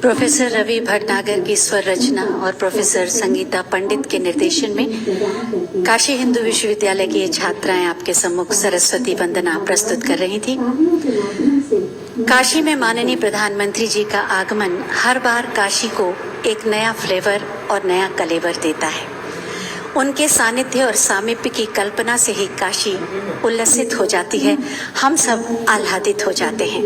Professor Ravi Bhatnagar की स्वर रचना और प्रोफेसर संगीता पंडित के निर्देशन में काशी हिंदू विश्वविद्यालय की ये छात्राएं आपके सम्मुख सरस्वती वंदना प्रस्तुत कर रही थी। काशी में माननीय प्रधानमंत्री जी का आगमन हर बार काशी को एक नया फ्लेवर और नया कलेवर देता है। उनके सानिध्य और सामीप्य की कल्पना से ही काशी उल्लसित हो जाती है, हम सब आह्लादित हो जाते हैं।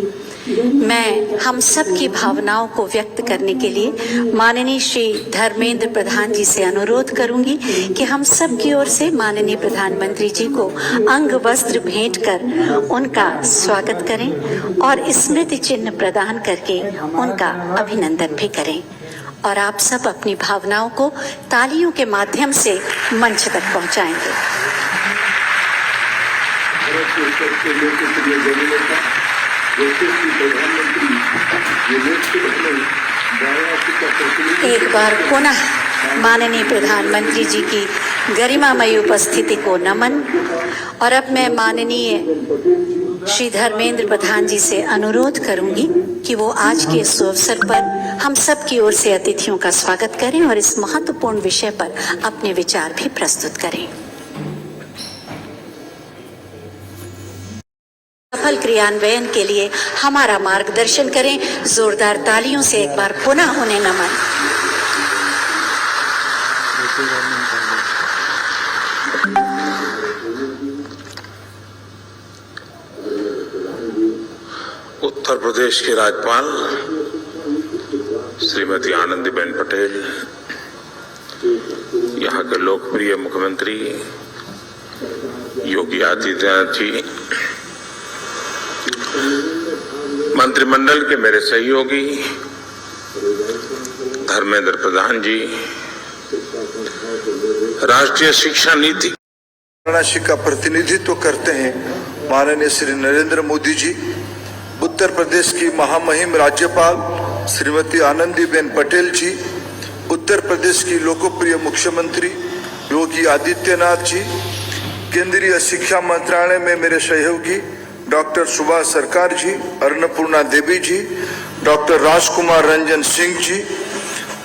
मैं हम सब की भावनाओं को व्यक्त करने के लिए माननीय श्री धर्मेंद्र प्रधान जी से अनुरोध करूंगी कि हम सब की ओर से माननीय प्रधानमंत्री जी को अंग वस्त्र भेंट कर उनका स्वागत करें और स्मृति चिन्ह प्रदान करके उनका अभिनंदन भी करें। और आप सब अपनी भावनाओं को तालियों के माध्यम से मंच तक पहुंचाएंगे। एक बार पुनः माननीय प्रधानमंत्री जी की गरिमामयी उपस्थिति को नमन। और अब मैं माननीय श्री धर्मेंद्र प्रधान जी से अनुरोध करूंगी कि वो आज के इस अवसर पर हम सब की ओर से अतिथियों का स्वागत करें और इस महत्वपूर्ण विषय पर अपने विचार भी प्रस्तुत करें। सफल क्रियान्वयन के लिए हमारा मार्गदर्शन करें। जोरदार तालियों से एक बार पुनः उन्हें नमन। उत्तर प्रदेश के राज्यपाल श्रीमती आनंदीबेन पटेल, यहाँ के लोकप्रिय मुख्यमंत्री योगी आदित्यनाथ जी, मंत्रिमंडल के मेरे सहयोगी धर्मेंद्र प्रधान जी, राष्ट्रीय शिक्षा नीति वाराणसी का प्रतिनिधित्व करते हैं माननीय श्री नरेंद्र मोदी जी, उत्तर प्रदेश की महामहिम राज्यपाल श्रीमती आनंदीबेन पटेल जी, उत्तर प्रदेश की लोकप्रिय मुख्यमंत्री योगी आदित्यनाथ जी, केंद्रीय शिक्षा मंत्रालय में मेरे सहयोगी डॉक्टर सुभाष सरकार जी, अन्नपूर्णा देवी जी, डॉक्टर राजकुमार रंजन सिंह जी,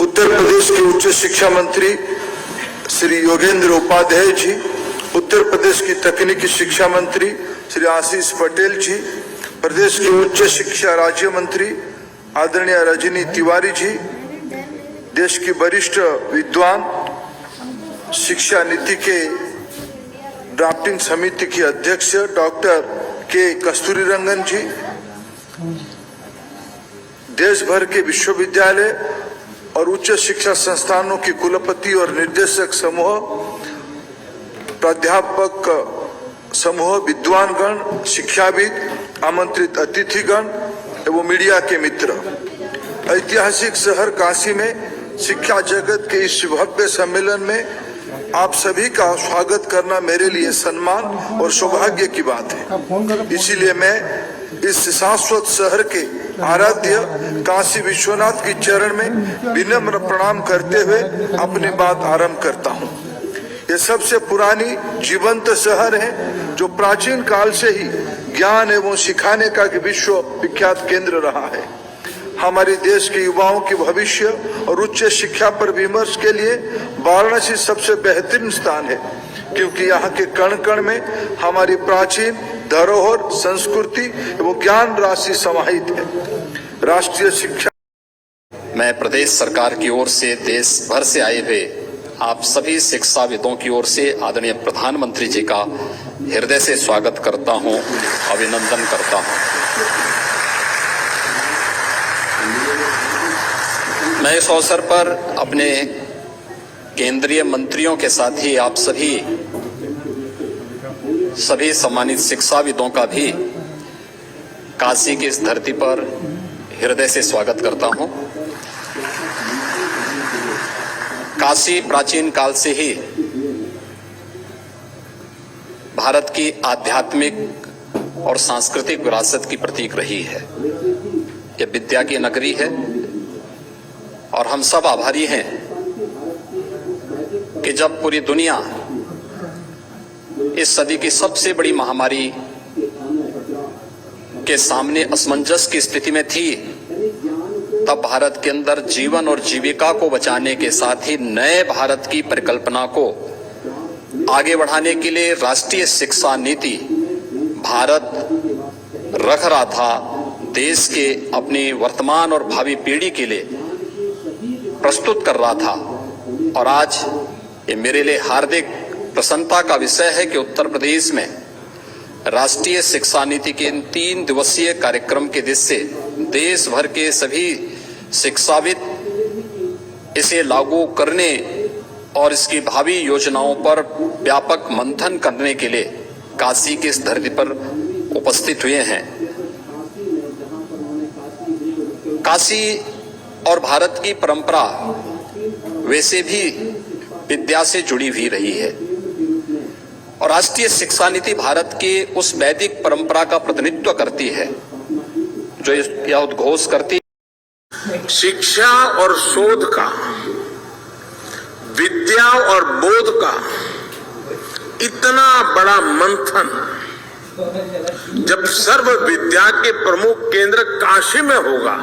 उत्तर प्रदेश के उच्च शिक्षा मंत्री श्री योगेंद्र उपाध्याय जी, उत्तर प्रदेश की तकनीकी शिक्षा मंत्री श्री आशीष पटेल जी, प्रदेश के उच्च शिक्षा राज्य मंत्री आदरणीय रजनी तिवारी जी, देश की वरिष्ठ विद्वान, शिक्षा नीति के ड्राफ्टिंग समिति की अध्यक्ष डॉक्टर के कस्तूरीरंगन जी, देश भर के विश्वविद्यालय और उच्च शिक्षा संस्थानों की कुलपति और निर्देशक समूह, प्राध्यापक समूह, विद्वानगण, शिक्षाविद, आमंत्रित अतिथिगण एवं मीडिया के मित्र, ऐतिहासिक शहर काशी में शिक्षा जगत के इस भव्य सम्मेलन में आप सभी का स्वागत करना मेरे लिए सम्मान और सौभाग्य की बात है। इसीलिए मैं इस शाश्वत शहर के आराध्य काशी विश्वनाथ की चरण में विनम्र प्रणाम करते हुए अपनी बात आरंभ करता हूँ। ये सबसे पुरानी जीवंत शहर है जो प्राचीन काल से ही ज्ञान एवं सिखाने का विश्व विख्यात केंद्र रहा है। हमारे देश के युवाओं के भविष्य और उच्च शिक्षा पर विमर्श के लिए वाराणसी सबसे बेहतरीन स्थान है, क्योंकि यहाँ के कण कण में हमारी प्राचीन धरोहर, संस्कृति एवं ज्ञान राशि समाहित है। राष्ट्रीय शिक्षा मैं प्रदेश सरकार की ओर से देश भर से आए हुए आप सभी शिक्षाविदों की ओर से आदरणीय प्रधानमंत्री जी का हृदय से स्वागत करता हूं, अभिनंदन करता हूं। मैं इस अवसर पर अपने केंद्रीय मंत्रियों के साथ ही आप सभी सम्मानित शिक्षाविदों का भी काशी की इस धरती पर हृदय से स्वागत करता हूं। काशी प्राचीन काल से ही भारत की आध्यात्मिक और सांस्कृतिक विरासत की प्रतीक रही है। यह विद्या की नगरी है और हम सब आभारी हैं कि जब पूरी दुनिया इस सदी की सबसे बड़ी महामारी के सामने असमंजस की स्थिति में थी, तब भारत के अंदर जीवन और जीविका को बचाने के साथ ही नए भारत की परिकल्पना को आगे बढ़ाने के लिए राष्ट्रीय शिक्षा नीति भारत रख रहा था, देश के अपनी वर्तमान और भावी पीढ़ी के लिए प्रस्तुत कर रहा था। और आज ये मेरे लिए हार्दिक प्रसन्नता का विषय है कि उत्तर प्रदेश में राष्ट्रीय शिक्षा नीति के इन 3 दिवसीय कार्यक्रम के दृश्य से देश भर के सभी शिक्षाविद इसे लागू करने और इसकी भावी योजनाओं पर व्यापक मंथन करने के लिए काशी की इस धरती पर उपस्थित हुए हैं। काशी और भारत की परंपरा वैसे भी विद्या से जुड़ी हुई रही है और राष्ट्रीय शिक्षा नीति भारत के उस वैदिक परंपरा का प्रतिनिधित्व करती है जो यह उद्घोष करती है। शिक्षा और शोध का, विद्या और बोध का इतना बड़ा मंथन जब सर्व विद्या के प्रमुख केंद्र काशी में होगा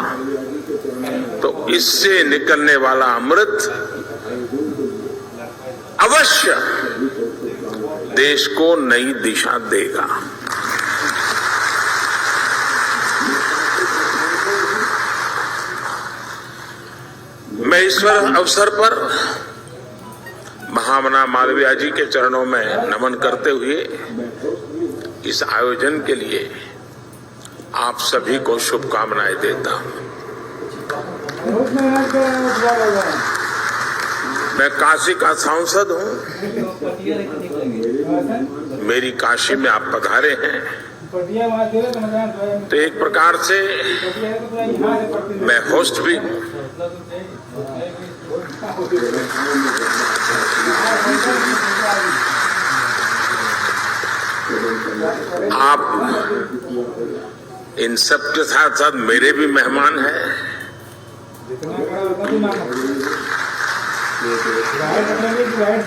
तो इससे निकलने वाला अमृत अवश्य देश को नई दिशा देगा। मैं इस अवसर पर महामना मालवीय जी के चरणों में नमन करते हुए इस आयोजन के लिए आप सभी को शुभकामनाएं देता हूं। मैं काशी का सांसद हूं। मेरी काशी में आप पधारे हैं तो एक प्रकार से मैं होस्ट भी हूं। आप इन सब के साथ साथ मेरे भी मेहमान हैं।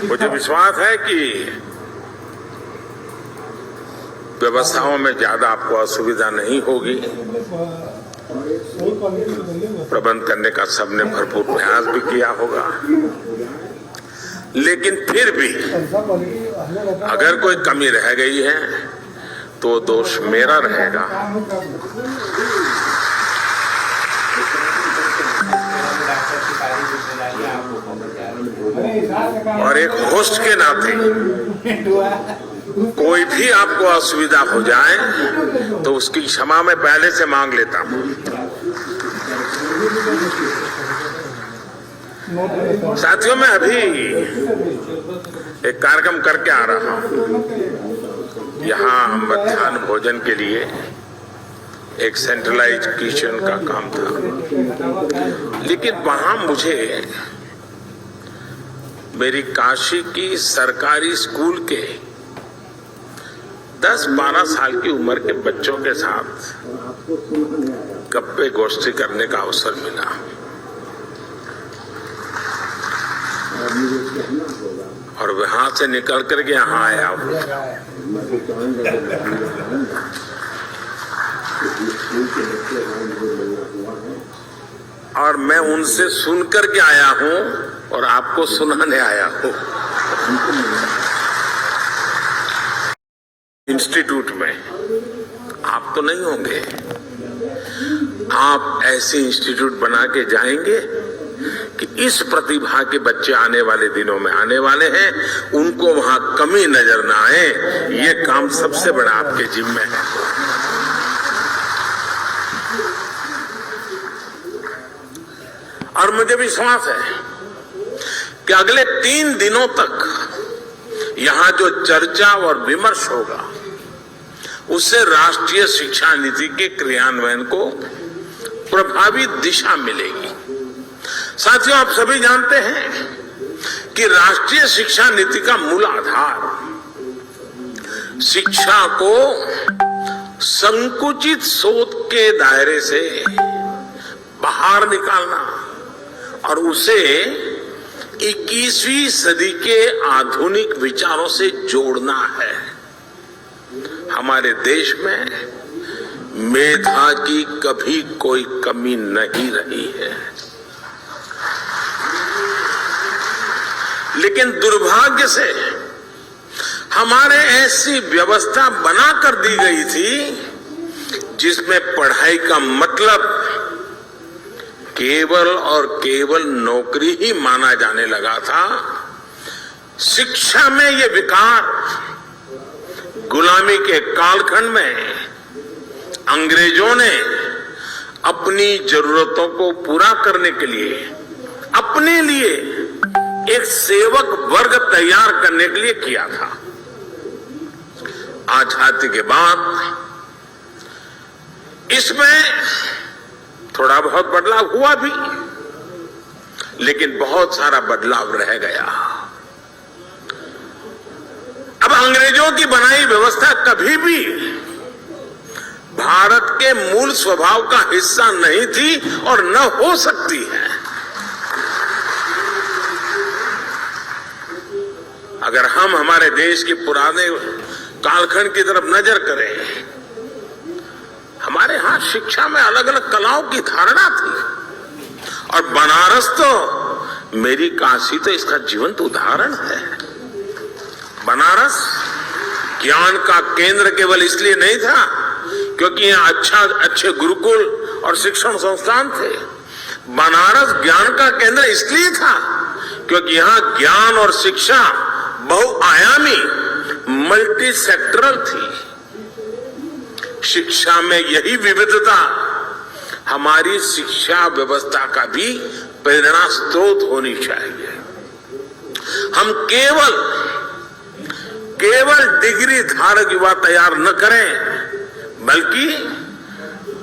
मुझे विश्वास है कि व्यवस्थाओं में ज्यादा आपको असुविधा नहीं होगी। प्रबंध करने का सबने भरपूर प्रयास भी किया होगा, लेकिन फिर भी अगर कोई कमी रह गई है तो दोष मेरा रहेगा। और एक होस्ट के नाते कोई भी आपको असुविधा हो जाए तो उसकी क्षमा मैं पहले से मांग लेता हूं। साथियों, मैं अभी एक कार्यक्रम करके आ रहा हूं। यहाँ मध्याह्न भोजन के लिए एक सेंट्रलाइज किचन का काम था, लेकिन वहां मुझे मेरी काशी की सरकारी स्कूल के 10-12 साल की उम्र के बच्चों के साथ गप्पे गोष्ठी करने का अवसर मिला। और वहां से निकल करके यहाँ आया हूं। और मैं उनसे सुनकर के आया हूं और आपको सुनाने आया हूं। इंस्टीट्यूट में आप तो नहीं होंगे, आप ऐसे इंस्टीट्यूट बना के जाएंगे कि इस प्रतिभा के बच्चे आने वाले दिनों में आने वाले हैं, उनको वहां कमी नजर ना आए। ये काम सबसे बड़ा आपके जिम्मे है। और मुझे विश्वास है कि अगले 3 दिनों तक यहाँ जो चर्चा और विमर्श होगा उससे राष्ट्रीय शिक्षा नीति के क्रियान्वयन को प्रभावी दिशा मिलेगी। साथियों, आप सभी जानते हैं कि राष्ट्रीय शिक्षा नीति का मूल आधार शिक्षा को संकुचित सोच के दायरे से बाहर निकालना और उसे 21वीं सदी के आधुनिक विचारों से जोड़ना है। हमारे देश में मेधा की कभी कोई कमी नहीं रही है। लेकिन दुर्भाग्य से हमारे ऐसी व्यवस्था बना कर दी गई थी जिसमें पढ़ाई का मतलब केवल और केवल नौकरी ही माना जाने लगा था। शिक्षा में ये विकार गुलामी के कालखंड में अंग्रेजों ने अपनी जरूरतों को पूरा करने के लिए अपने लिए एक सेवक वर्ग तैयार करने के लिए किया था। आजादी के बाद इसमें थोड़ा बहुत बदलाव हुआ भी, लेकिन बहुत सारा बदलाव रह गया। अब अंग्रेजों की बनाई व्यवस्था कभी भी भारत के मूल स्वभाव का हिस्सा नहीं थी और न हो सकती है। अगर हम हमारे देश के पुराने कालखंड की तरफ नजर करें, हमारे यहां शिक्षा में अलग अलग कलाओं की धारणा थी और बनारस तो मेरी काशी तो इसका जीवंत उदाहरण है। बनारस ज्ञान का केंद्र केवल इसलिए नहीं था क्योंकि यहाँ अच्छे गुरुकुल और शिक्षण संस्थान थे। बनारस ज्ञान का केंद्र इसलिए था क्योंकि यहाँ ज्ञान और शिक्षा बहुआयामी मल्टी सेक्टरल थी। शिक्षा में यही विविधता हमारी शिक्षा व्यवस्था का भी प्रेरणा स्रोत होनी चाहिए। हम केवल डिग्री धारक युवा तैयार न करें, बल्कि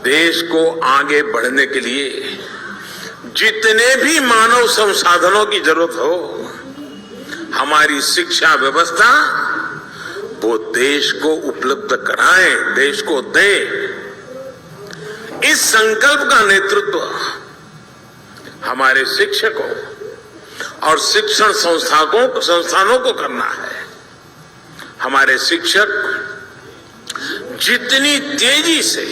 देश को आगे बढ़ने के लिए जितने भी मानव संसाधनों की जरूरत हो, हमारी शिक्षा व्यवस्था वो देश को उपलब्ध कराए, देश को दे। इस संकल्प का नेतृत्व हमारे शिक्षकों और शिक्षण संस्थानों को करना है। हमारे शिक्षक जितनी तेजी से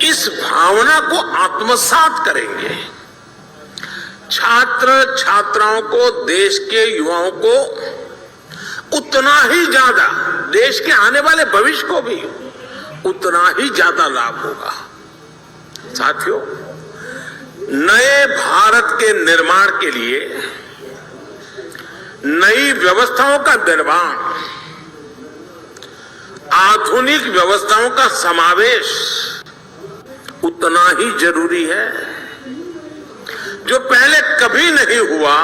इस भावना को आत्मसात करेंगे, छात्र छात्राओं को, देश के युवाओं को उतना ही ज्यादा, देश के आने वाले भविष्य को भी उतना ही ज्यादा लाभ होगा। साथियों, नए भारत के निर्माण के लिए नई व्यवस्थाओं का निर्माण, आधुनिक व्यवस्थाओं का समावेश उतना ही जरूरी है। जो पहले कभी नहीं हुआ,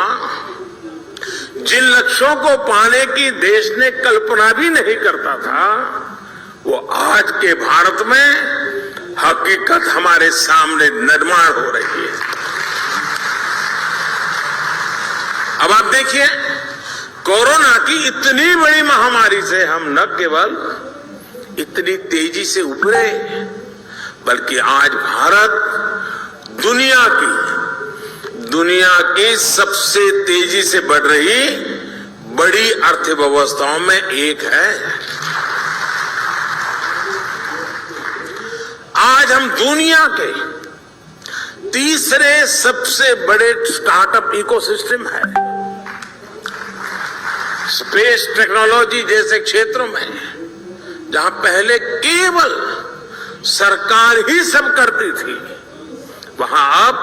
जिन लक्ष्यों को पाने की देश ने कल्पना भी नहीं करता था, वो आज के भारत में हकीकत हमारे सामने निर्माण हो रही है। अब आप देखिए, कोरोना की इतनी बड़ी महामारी से हम न केवल इतनी तेजी से उभरे, बल्कि आज भारत दुनिया की सबसे तेजी से बढ़ रही बड़ी अर्थव्यवस्थाओं में एक है। आज हम दुनिया के तीसरे सबसे बड़े स्टार्टअप इकोसिस्टम है। स्पेस टेक्नोलॉजी जैसे क्षेत्रों में, जहां पहले केवल सरकार ही सब करती थी, वहां अब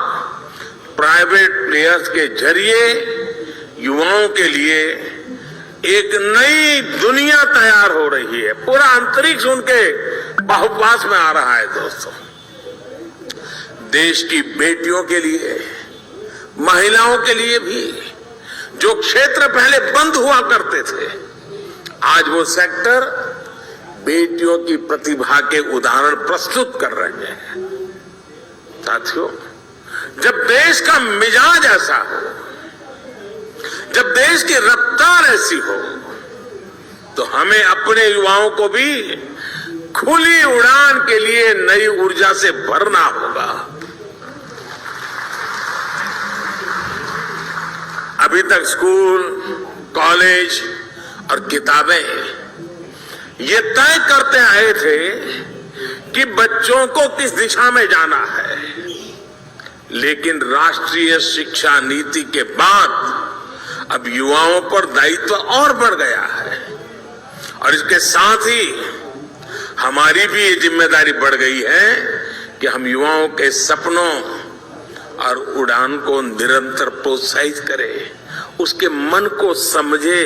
प्राइवेट प्लेयर्स के जरिए युवाओं के लिए एक नई दुनिया तैयार हो रही है। पूरा अंतरिक्ष उनके बाहुपास में आ रहा है। दोस्तों, देश की बेटियों के लिए, महिलाओं के लिए भी जो क्षेत्र पहले बंद हुआ करते थे, आज वो सेक्टर बेटियों की प्रतिभा के उदाहरण प्रस्तुत कर रहे हैं। साथियों, जब देश का मिजाज ऐसा हो, जब देश की रफ्तार ऐसी हो, तो हमें अपने युवाओं को भी खुली उड़ान के लिए नई ऊर्जा से भरना होगा। अभी तक स्कूल, कॉलेज और किताबें ये तय करते आए थे कि बच्चों को किस दिशा में जाना है, लेकिन राष्ट्रीय शिक्षा नीति के बाद अब युवाओं पर दायित्व और बढ़ गया है और इसके साथ ही हमारी भी ये जिम्मेदारी बढ़ गई है कि हम युवाओं के सपनों और उड़ान को निरंतर प्रोत्साहित करें, उसके मन को समझे,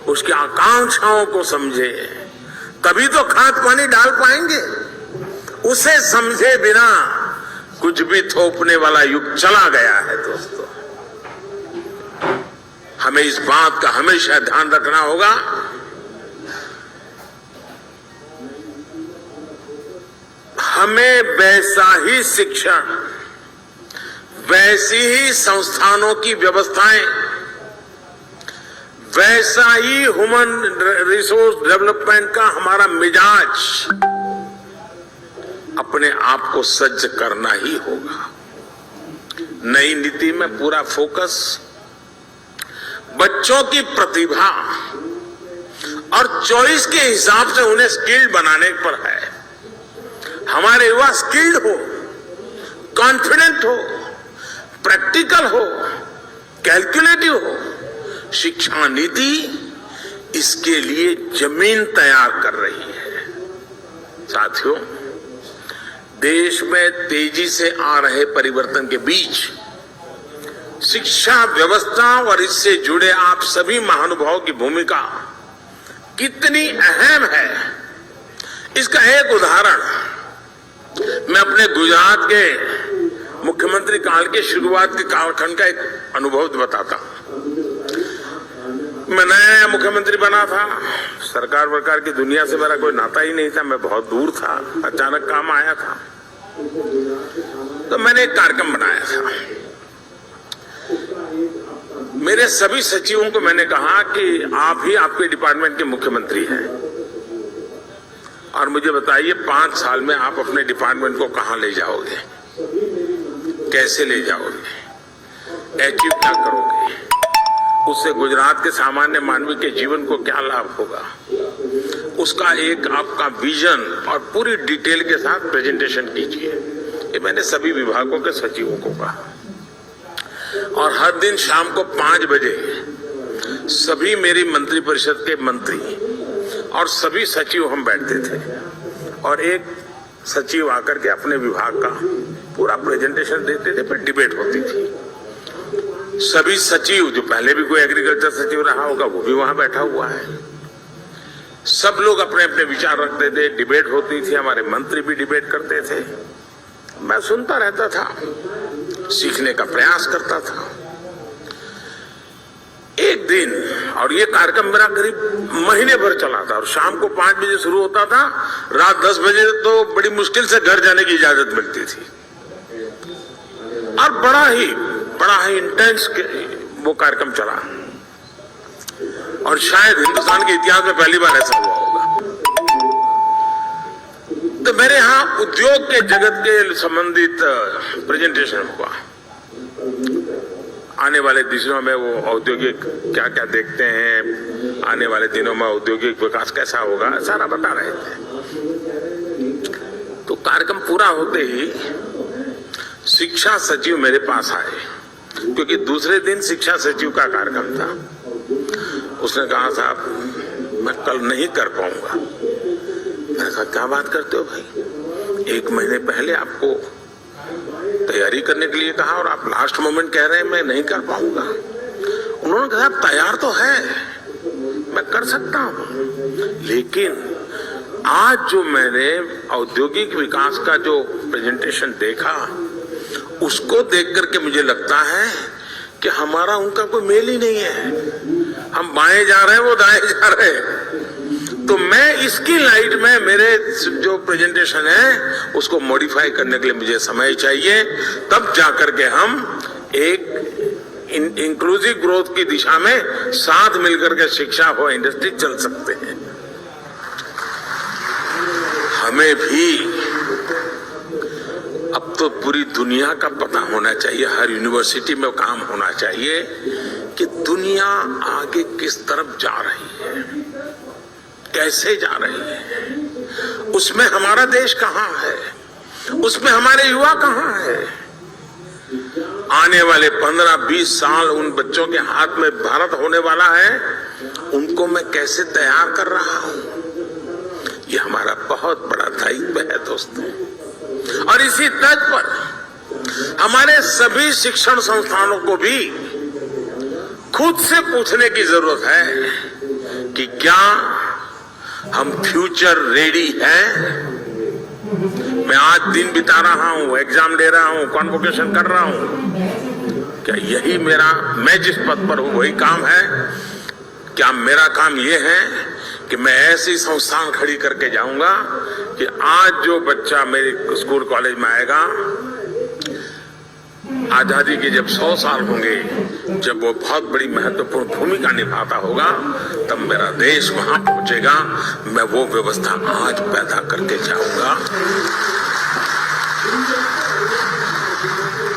उसकी आकांक्षाओं को समझे, तभी तो खाद पानी डाल पाएंगे। उसे समझे बिना कुछ भी थोपने वाला युग चला गया है। दोस्तों, हमें इस बात का हमेशा ध्यान रखना होगा हमें वैसा ही शिक्षण, वैसी ही संस्थानों की व्यवस्थाएं, वैसा ही ह्यूमन रिसोर्स डेवलपमेंट का हमारा मिजाज अपने आप को सज्ज करना ही होगा। नई नीति में पूरा फोकस बच्चों की प्रतिभा और चॉइस के हिसाब से उन्हें स्किल्ड बनाने पर है। हमारे युवा स्किल्ड हो, कॉन्फिडेंट हो, प्रैक्टिकल हो, कैलकुलेटिव हो। शिक्षा नीति इसके लिए जमीन तैयार कर रही है। साथियों, देश में तेजी से आ रहे परिवर्तन के बीच शिक्षा व्यवस्था और इससे जुड़े आप सभी महानुभावों की भूमिका कितनी अहम है, इसका एक उदाहरण मैं अपने गुजरात के मुख्यमंत्री काल के शुरुआत के कालखंड का एक अनुभव बताता हूं। मैं नया मुख्यमंत्री बना था, सरकार वरकार की दुनिया से मेरा कोई नाता ही नहीं था, मैं बहुत दूर था, अचानक काम आया था, तो मैंने एक कार्यक्रम बनाया था। मेरे सभी सचिवों को मैंने कहा कि आप ही आपके डिपार्टमेंट के मुख्यमंत्री हैं और मुझे बताइए 5 साल में आप अपने डिपार्टमेंट को कहां ले जाओगे, कैसे ले जाओगे, अचीव क्या करोगे, उससे गुजरात के सामान्य मानवी के जीवन को क्या लाभ होगा, उसका एक आपका विजन और पूरी डिटेल के साथ प्रेजेंटेशन कीजिए। ये मैंने सभी विभागों के सचिवों को कहा और हर दिन शाम को 5 बजे सभी मेरी मंत्रिपरिषद के मंत्री और सभी सचिव हम बैठते थे और एक सचिव आकर के अपने विभाग का पूरा प्रेजेंटेशन देते थे, फिर डिबेट होती थी। सभी सचिव, जो पहले भी कोई एग्रीकल्चर सचिव रहा होगा वो भी वहां बैठा हुआ है, सब लोग अपने अपने विचार रखते थे, डिबेट होती थी, हमारे मंत्री भी डिबेट करते थे। मैं सुनता रहता था, सीखने का प्रयास करता था। एक दिन, और ये कार्यक्रम मेरा करीब महीने भर चला था और शाम को 5 बजे शुरू होता था, रात 10 बजे तो बड़ी मुश्किल से घर जाने की इजाजत मिलती थी और बड़ा ही इंटेंस वो कार्यक्रम चला और शायद हिंदुस्तान के इतिहास में पहली बार ऐसा हुआ होगा। तो मेरे यहाँ उद्योग के जगत के संबंधित प्रेजेंटेशन हुआ। आने वाले दिनों में वो औद्योगिक क्या क्या देखते हैं, आने वाले दिनों में औद्योगिक विकास कैसा होगा, सारा बता रहे थे। तो कार्यक्रम पूरा होते ही शिक्षा सचिव मेरे पास आए, क्योंकि दूसरे दिन शिक्षा सचिव का कार्यक्रम था। उसने कहा, साहब मैं कल नहीं कर पाऊंगा। मैंने कहा, क्या बात करते हो भाई, 1 महीने पहले आपको तैयारी करने के लिए कहा और आप लास्ट मोमेंट कह रहे हैं मैं नहीं कर पाऊंगा। उन्होंने कहा, तैयार तो है, मैं कर सकता हूं, लेकिन आज जो मैंने औद्योगिक विकास का जो प्रेजेंटेशन देखा उसको देख करके मुझे लगता है कि हमारा उनका कोई मेल ही नहीं है। हम बाएं जा रहे हैं, वो दाएं जा रहे हैं। तो मैं इसकी लाइट में मेरे जो प्रेजेंटेशन है उसको मॉडिफाई करने के लिए मुझे समय चाहिए, तब जाकर के हम एक इंक्लूसिव ग्रोथ की दिशा में साथ मिलकर के शिक्षा हो, इंडस्ट्री चल सकते हैं। हमें भी अब तो पूरी दुनिया का पता होना चाहिए, हर यूनिवर्सिटी में काम होना चाहिए कि दुनिया आगे किस तरफ जा रही है, कैसे जा रही है उसमें हमारा देश कहां है, उसमें हमारे युवा कहां है। आने वाले 15-20 साल उन बच्चों के हाथ में भारत होने वाला है, उनको मैं कैसे तैयार कर रहा हूं, ये हमारा बहुत बड़ा दायित्व है दोस्तों। और इसी तर्ज पर हमारे सभी शिक्षण संस्थानों को भी खुद से पूछने की जरूरत है कि क्या हम फ्यूचर रेडी हैं। मैं आज दिन बिता रहा हूं, एग्जाम दे रहा हूं, कॉन्वोकेशन कर रहा हूं, क्या यही मेरा, मैं जिस पद पर हूं वही काम है? क्या मेरा काम यह है कि मैं ऐसी संस्थान खड़ी करके जाऊंगा कि आज जो बच्चा मेरे स्कूल कॉलेज में आएगा, आजादी के जब 100 साल होंगे, जब वो बहुत बड़ी महत्वपूर्ण भूमिका निभाता होगा, तब मेरा देश वहां पहुंचेगा। मैं वो व्यवस्था आज पैदा करके जाऊंगा।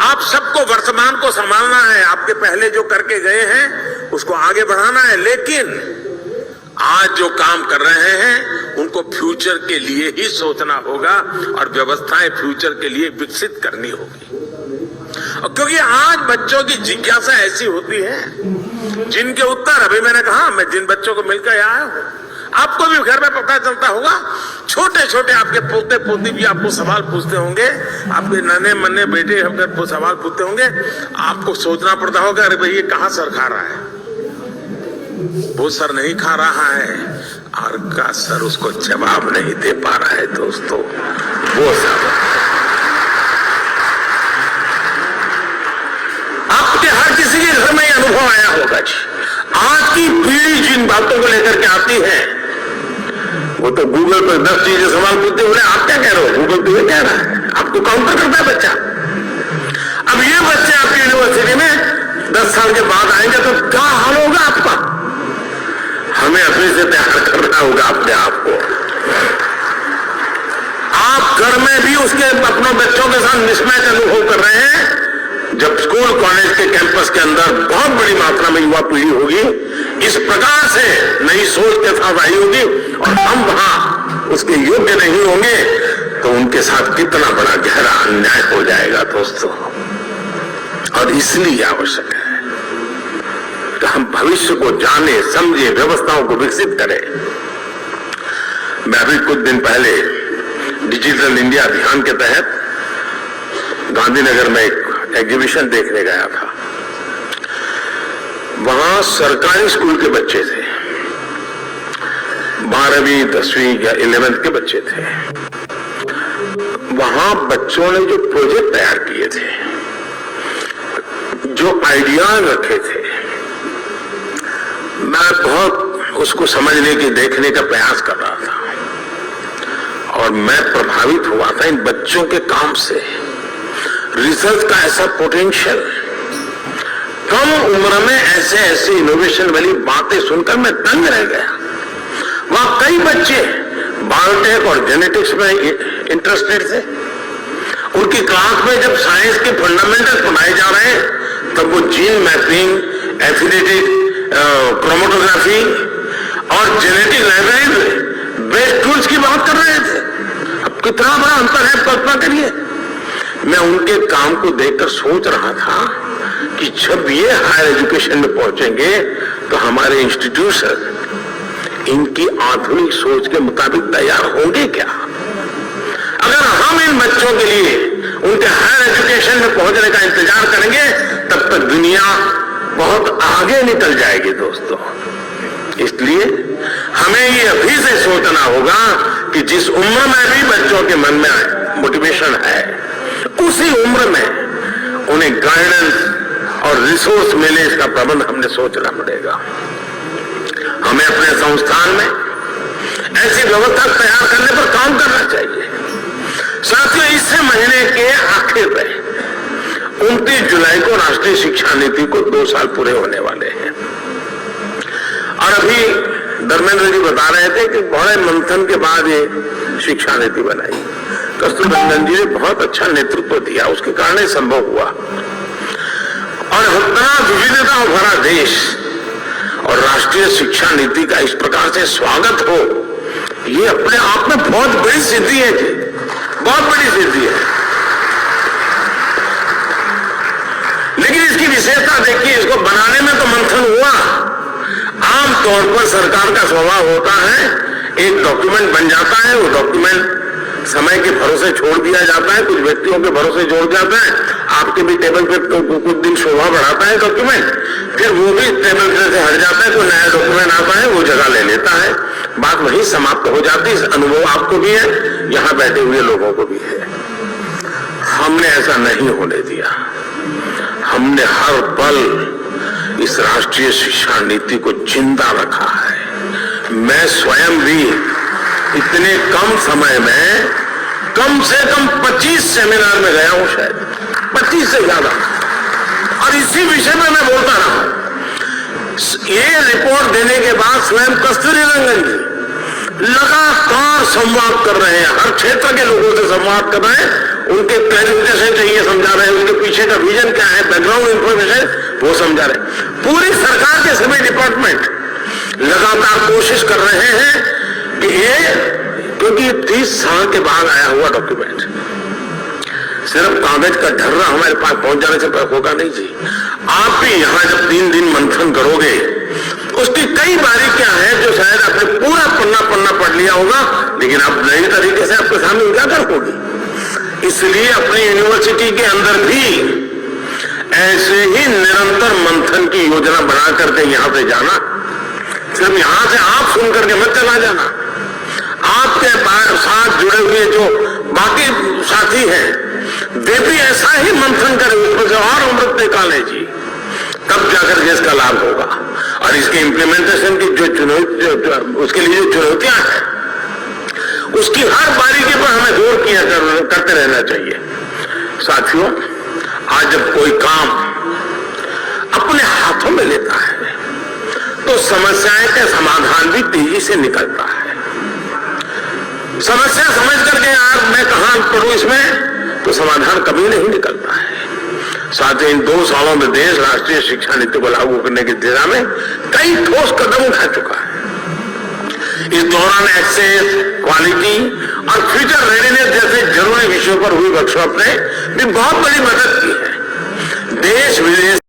आप सबको वर्तमान को संभालना है, आपके पहले जो करके गए हैं उसको आगे बढ़ाना है, लेकिन आज जो काम कर रहे हैं उनको फ्यूचर के लिए ही सोचना होगा और व्यवस्थाएं फ्यूचर के लिए विकसित करनी होगी। क्योंकि आज बच्चों की जिज्ञासा ऐसी होती है जिनके उत्तर, अभी मैंने कहा, मैं जिन बच्चों को मिलकर आया हूं, आपको भी घर में पता चलता होगा, छोटे छोटे आपके पोते पोती भी आपको सवाल पूछते होंगे, आपके नन्हे मन्ने बेटे अगर सवाल पूछते होंगे, आपको सोचना पड़ता होगा, अरे भाई ये कहां सर खा रहा है, वो सर नहीं खा रहा है, और का सर उसको जवाब नहीं दे पा रहा है दोस्तों, वो सर। आपके हर किसी के घर में अनुभव आया होगा जी। आज की पीढ़ी जिन बातों को लेकर के आती है, वो तो गूगल पर 10 चीजें सवाल पूछते बोले आप क्या कह रहे हो, गूगल तो ये कह रहा है, आपको काउंटर करता है बच्चा। अब ये बच्चे आपकी यूनिवर्सिटी में 10 साल के बाद आएंगे तो क्या हाल होगा आपका? हमें अपने से तैयार करना होगा अपने आप को। आप घर में भी उसके अपने बच्चों के साथ मिसमैच अनुभव कर रहे हैं। जब स्कूल कॉलेज के कैंपस के अंदर बहुत बड़ी मात्रा में युवा पीढ़ी होगी, इस प्रकार से नई सोच के साथ आई होगी, और हम वहां उसके योग्य नहीं होंगे, तो उनके साथ कितना बड़ा गहरा अन्याय हो जाएगा दोस्तों। और इसलिए आवश्यक है कि हम भविष्य को जाने, समझे, व्यवस्थाओं को विकसित करें। मैं अभी कुछ दिन पहले डिजिटल इंडिया अभियान के तहत गांधीनगर में एक एग्जीबिशन देखने गया था। वहां सरकारी स्कूल के बच्चे थे, 12वीं 10वीं या 11th के बच्चे थे। वहां बच्चों ने जो प्रोजेक्ट तैयार किए थे, जो आइडियाज रखे थे, मैं बहुत उसको समझने की, देखने का प्रयास कर रहा था, और मैं प्रभावित हुआ था इन बच्चों के काम से। रिसर्च का ऐसा पोटेंशियल, कम उम्र में ऐसे ऐसे इनोवेशन वाली बातें सुनकर मैं दंग रह गया। वहां कई बच्चे बायोटेक और जेनेटिक्स में इंटरेस्टेड थे। उनकी क्लास में जब साइंस के फंडामेंटल्स पढ़ाए जा रहे हैं, तब वो जीन मैपिंग, एफिनेटिक क्रोमेटोग्राफी और जेनेटिक लाइब्रेरी बेस्ड टूल्स की बात कर रहे थे। अब कितना बड़ा अंतर है, कल्पना करिए। मैं उनके काम को देखकर सोच रहा था कि जब ये हायर एजुकेशन में पहुंचेंगे तो हमारे इंस्टीट्यूशन इनकी आधुनिक सोच के मुताबिक तैयार होंगे क्या? अगर हम इन बच्चों के लिए उनके हायर एजुकेशन में पहुंचने का इंतजार करेंगे, तब तक दुनिया बहुत आगे निकल जाएगी दोस्तों। इसलिए हमें ये अभी से सोचना होगा कि जिस उम्र में भी बच्चों के मन में मोटिवेशन है, उसी उम्र में उन्हें गाइडेंस और रिसोर्स मिले, इसका प्रबंध हमने सोचना पड़ेगा। हमें अपने संस्थान में ऐसी व्यवस्था तैयार करने पर काम करना चाहिए। साथियों, इस महीने के आखिर में 29 जुलाई को राष्ट्रीय शिक्षा नीति को 2 साल पूरे होने वाले हैं। और अभी धर्मेंद्र जी बता रहे थे कि बड़े मंथन के बाद ये शिक्षा नीति बनाई। कस्तूरबा रंजन जी ने बहुत अच्छा नेतृत्व दिया, उसके कारण ही संभव हुआ। और इतना विविधता भरा देश और राष्ट्रीय शिक्षा नीति का इस प्रकार से स्वागत हो, ये अपने आप में बहुत बड़ी सिद्धि है जी, बहुत बड़ी सिद्धि है। लेकिन इसकी विशेषता देखिए, इसको बनाने में तो मंथन हुआ। आमतौर पर सरकार का स्वभाव होता है, एक डॉक्यूमेंट बन जाता है, वो डॉक्यूमेंट समय के भरोसे छोड़ दिया जाता है, कुछ व्यक्तियों के भरोसे जोड़ जाता है, आपके भी टेबल पे कुछ दिन शोभा बढ़ाता है डॉक्यूमेंट, फिर वो भी टेबल पे से हट जाता है, कोई नया डॉक्यूमेंट आता है, वो जगह ले लेता है, बात वहीं समाप्त हो जाती है। अनुभव आपको भी है, यहां बैठे हुए लोगों को भी है। हमने ऐसा नहीं होने दिया। हमने हर पल इस राष्ट्रीय शिक्षा नीति को जिंदा रखा है। मैं स्वयं भी इतने कम समय में कम से कम 25 सेमिनार में गया हूं, शायद 25 से ज्यादा, और इसी विषय में मैं बोलता रहा हूं। ये रिपोर्ट देने के बाद स्वयं कस्तूरी रंगन जी लगातार संवाद कर रहे हैं, हर क्षेत्र के लोगों से संवाद कर रहे हैं, उनके क्लैरिफिकेशन चाहिए समझा रहे हैं, उनके पीछे का विजन क्या है, बैकग्राउंड इंफॉर्मेशन वो समझा रहे हैं। पूरी सरकार के सभी डिपार्टमेंट लगातार कोशिश कर रहे हैं कि ये, क्योंकि 30 साल के बाद आया हुआ डॉक्यूमेंट, सिर्फ कागज का ढर्रा हमारे पास पहुंच जाने से होगा नहीं जी। आप भी यहां जब 3 दिन मंथन करोगे, उसकी कई बारीकियां हैं जो शायद आपने पूरा पन्ना पढ़ लिया होगा, लेकिन आप नए तरीके से आपके सामने उजागर होगी। इसलिए अपनी यूनिवर्सिटी के अंदर भी ऐसे ही निरंतर मंथन की योजना बना करके यहां से जाना, सिर्फ यहां से आप सुन करके मत चला जाना, आपके साथ जुड़े हुए जो बाकी साथी हैं वे भी ऐसा ही मंथन करें, उसमें से और अमृत निकाले जी, तब जाकर के इसका लाभ होगा। और इसके इम्प्लीमेंटेशन की जो चुनौती, उसके लिए जो चुनौतियां हैं, उसकी हर बारीकी पर हमें जोर करते रहना चाहिए। साथियों, आज जब कोई काम अपने हाथों में लेता है तो समस्याएं का समाधान भी तेजी से निकलता है। समस्या समझ करके आज मैं कहां पढ़ूं इसमें, तो समाधान कभी नहीं निकलता है। साथ ही इन 2 सालों में देश राष्ट्रीय शिक्षा नीति को लागू करने की दिशा में कई ठोस कदम उठा चुका है। इस दौरान एक्सेस, क्वालिटी और फ्यूचर रेडीनेस जैसे जरूरी विषयों पर हुई वर्कशॉप ने भी बहुत बड़ी मदद की है। देश विदेश